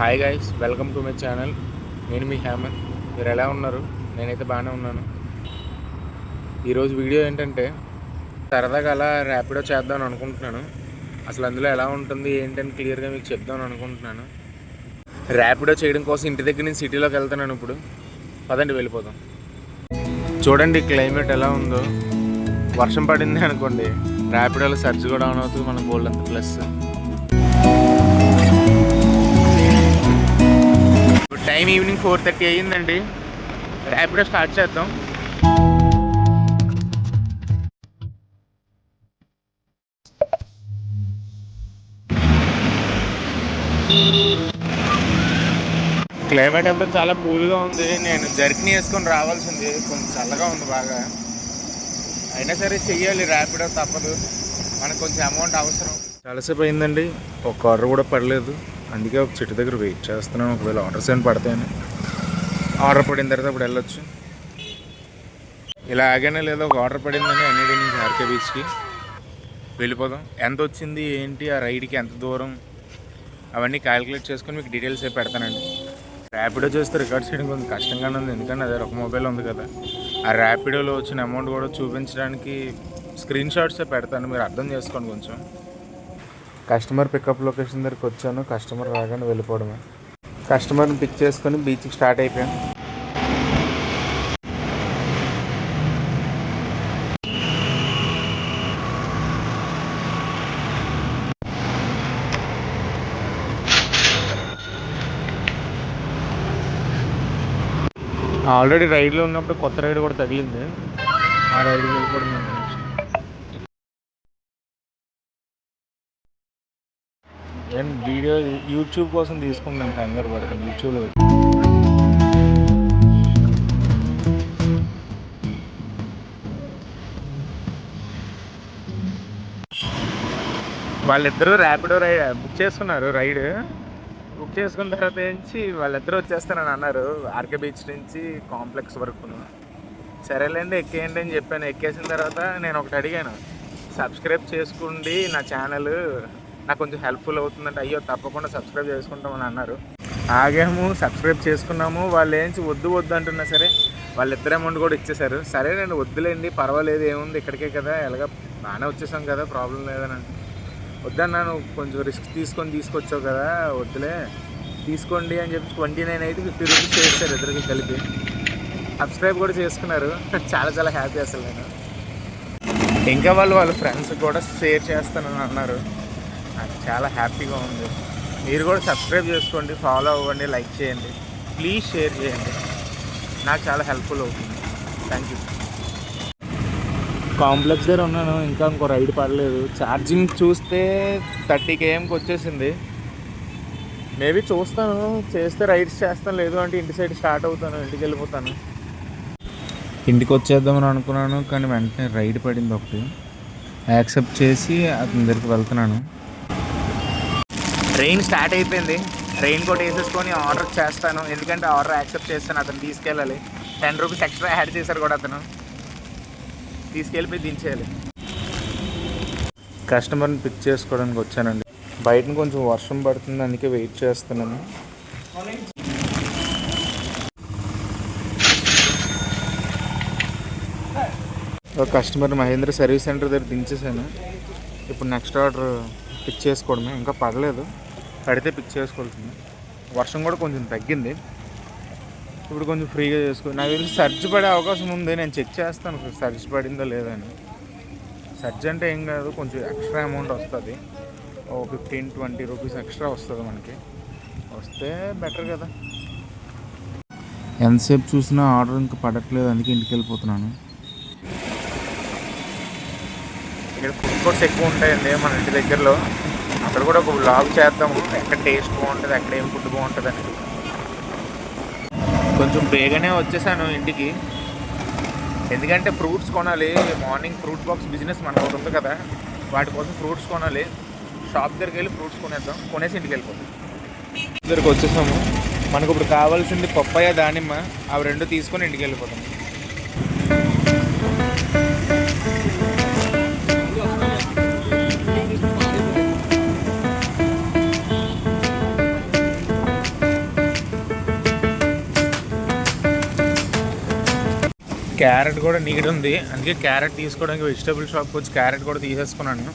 Hi guys, welcome to my channel. నేను మీ హేమంత్. మీరు ఎలా ఉన్నారు? నేనైతే బాగానే ఉన్నాను. ఈరోజు వీడియో ఏంటంటే సరదాగా అలా ర్యాపిడో చేద్దామని అనుకుంటున్నాను. అసలు అందులో ఎలా ఉంటుంది ఏంటని క్లియర్గా మీకు చెప్దామని అనుకుంటున్నాను. ర్యాపిడో చేయడం కోసం ఇంటి దగ్గర నుంచి సిటీలోకి వెళ్తున్నాను. ఇప్పుడు పదండి వెళ్ళిపోదాం. చూడండి క్లైమేట్ ఎలా ఉందో. వర్షం పడింది అనుకోండి, ర్యాపిడోలో సర్చ్ కూడా ఆన్ అవుతుంది. మన గోల్డ్ అంత ప్లస్. టైం ఈవినింగ్ 4:30 అయ్యిందండి. ర్యాపిడో స్టార్ట్ చేద్దాం. క్లైమేట్ అంతా చాలా కూల్గా ఉంది. నేను జర్కిని వేసుకొని రావాల్సింది. కొంచెం చల్లగా ఉంది బాగా. అయినా సరే చెయ్యాలి, ర్యాపిడో తప్పదు. మనకు కొంచెం అమౌంట్ అవసరం. చాలాసేపు అయిందండి, ఒక ఆర్డర్ కూడా పడలేదు. అందుకే ఒక చెట్టు దగ్గర వెయిట్ చేస్తున్నాను. ఒకవేళ ఆర్డర్స్ ఏమైనా పడతాయని. ఆర్డర్ పడిన తర్వాత అప్పుడు వెళ్ళొచ్చు. ఇలా ఆగానే లేదో ఒక ఆర్డర్ పడిందని ఎన్ఐడి నుంచి ఆర్కే బీచ్కి వెళ్ళిపోదాం. ఎంత వచ్చింది ఏంటి, ఆ రైడ్కి ఎంత దూరం, అవన్నీ క్యాలిక్యులేట్ చేసుకొని మీకు డీటెయిల్స్ పెడతానండి. ర్యాపిడో చేస్తే రికార్డ్ చేయడం కొంచెం కష్టంగానే ఉంది, ఎందుకంటే అదే ఒక మొబైల్ ఉంది కదా. ఆ ర్యాపిడోలో వచ్చిన అమౌంట్ కూడా చూపించడానికి స్క్రీన్ షాట్సే పెడతాను, మీరు అర్థం చేసుకోండి కొంచెం. కస్టమర్ పికప్ లొకేషన్ దగ్గరికి వచ్చాను. కస్టమర్ రాగానే వెళ్ళిపోవడమే. కస్టమర్ని పిక్ చేసుకొని బీచ్కి స్టార్ట్ అయిపోయాను. ఆల్రెడీ రైడ్లో ఉన్నప్పుడు కొత్త రైడ్ కూడా తగిలింది. ఆ రైడ్కి వెళ్ళిపోవడం. నేను వీడియో యూట్యూబ్ కోసం తీసుకుంటాను, కంగారు పడతాను యూట్యూబ్లో. వాళ్ళిద్దరూ ర్యాపిడో బుక్ చేసుకున్నారు. రైడ్ బుక్ చేసుకున్న తర్వాత నుంచి వాళ్ళిద్దరూ వచ్చేస్తానని అన్నారు. ఆర్కే బీచ్ నుంచి కాంప్లెక్స్ వరకు. సరేలేండి ఎక్కేయండి అని చెప్పాను. ఎక్కేసిన తర్వాత నేను ఒకటి అడిగాను, సబ్స్క్రైబ్ చేసుకోండి నా ఛానల్, నాకు కొంచెం హెల్ప్ఫుల్ అవుతుందంటే. అయ్యో తప్పకుండా సబ్స్క్రైబ్ చేసుకుంటామని అన్నారు. ఆగాము, సబ్స్క్రైబ్ చేసుకున్నాము. వాళ్ళు ఏంచి వద్దు వద్దు అంటున్నా సరే వాళ్ళిద్దరు అమౌంట్ కూడా ఇచ్చేశారు. సరే నేను వద్దులేండి పర్వాలేదు, ఏముంది ఇక్కడికే కదా, ఎలాగ బాగానే వచ్చేసాం కదా, ప్రాబ్లం లేదని. వద్దన్నాను, కొంచెం రిస్క్ తీసుకొని తీసుకొచ్చావు కదా, వద్దులే తీసుకోండి అని చెప్పి 29 అయితే 50 రూపీస్ చేస్తారు ఇద్దరికి కలిపి. సబ్స్క్రైబ్ కూడా చేసుకున్నారు. చాలా చాలా హ్యాపీ అసలు నేను. ఇంకా వాళ్ళ ఫ్రెండ్స్ కూడా షేర్ చేస్తానని అన్నారు. నాకు చాలా హ్యాపీగా ఉంది. మీరు కూడా సబ్స్క్రైబ్ చేసుకోండి, ఫాలో అవ్వండి, లైక్ చేయండి, ప్లీజ్ షేర్ చేయండి. నాకు చాలా హెల్ప్ఫుల్ అవుతుంది. Thank you. కాంప్లెక్స్ దగ్గర ఉన్నాను, ఇంకా ఇంకో రైడ్ పడలేదు. ఛార్జింగ్ చూస్తే 30 kmకి వచ్చేసింది. మేబీ చూస్తాను, చేస్తే రైడ్స్ చేస్తాను, లేదు అంటే ఇంటి సైడ్ స్టార్ట్ అవుతాను, ఇంటికి వెళ్ళిపోతాను. ఇంటికి వచ్చేద్దామని అనుకున్నాను, కానీ వెంటనే రైడ్ పడింది ఒకటి. యాక్సెప్ట్ చేసి అతని దగ్గరికి వెళ్తున్నాను. ట్రైన్ స్టార్ట్ అయిపోయింది. ట్రైన్ కోట్ వేసేసుకొని ఆర్డర్ చేస్తాను, ఎందుకంటే ఆర్డర్ యాక్సెప్ట్ చేస్తాను. అతను తీసుకెళ్ళాలి. 10 రూపీస్ ఎక్స్ట్రా యాడ్ చేశారు కూడా. అతను తీసుకెళ్ళిపోయి దించేయాలి. కస్టమర్ని పిక్ చేసుకోవడానికి వచ్చానండి. బయట కొంచెం వర్షం పడుతుంది, అందుకే వెయిట్ చేస్తున్నాను. ఒక కస్టమర్ మహేంద్ర సర్వీస్ సెంటర్ దగ్గర దించేసాను. ఇప్పుడు నెక్స్ట్ ఆర్డర్ పిక్ చేసుకోవడమే. ఇంకా పడలేదు, పడితే పిక్ చేసుకోవాల్సింది. వర్షం కూడా కొంచెం తగ్గింది, ఇప్పుడు కొంచెం ఫ్రీగా చేసుకో. నాకు తెలిసి సర్చ్ పడే అవకాశం ఉంది. నేను చెక్ చేస్తాను సర్చ్ పడిందో లేదని. సర్చ్ అంటే ఏం కాదు, కొంచెం ఎక్స్ట్రా అమౌంట్ వస్తుంది. ఓ 15-20 రూపీస్ ఎక్స్ట్రా వస్తుంది మనకి. వస్తే బెటర్ కదా. ఎంతసేపు చూసినా ఆర్డర్ ఇంకా పడట్లేదు, అందుకే ఇంటికి వెళ్ళిపోతున్నాను. ఇక్కడ ఫుడ్ కోర్ట్స్ ఎక్కువ ఉంటాయండి మన ఇంటి దగ్గరలో. అక్కడ కూడా ఒక వ్లాగ్ చేద్దాము, ఎక్కడ టేస్ట్ బాగుంటుంది, ఎక్కడ ఏం ఫుడ్ బాగుంటుంది అని. కొంచెం బేగానే వచ్చేసాను ఇంటికి, ఎందుకంటే ఫ్రూట్స్ కొనాలి. మార్నింగ్ ఫ్రూట్ బాక్స్ బిజినెస్ మనకు ఒకటి ఉంది కదా, వాటి కోసం ఫ్రూట్స్ కొనాలి. షాప్ దగ్గరికి వెళ్ళి ఫ్రూట్స్ కొనేసి ఇంటికి వెళ్ళిపోతాం. దగ్గరికి వచ్చేసాము. మనకు ఇప్పుడు కావాల్సింది పప్పాయ, దానిమ్మ, అవి 2 తీసుకొని ఇంటికి వెళ్ళిపోతాం. క్యారెట్ కూడా నీడ్ ఉంది, అందుకే క్యారెట్ తీసుకోవడానికి వెజిటేబుల్ షాప్కి వచ్చి క్యారెట్ కూడా తీసేసుకున్నాను.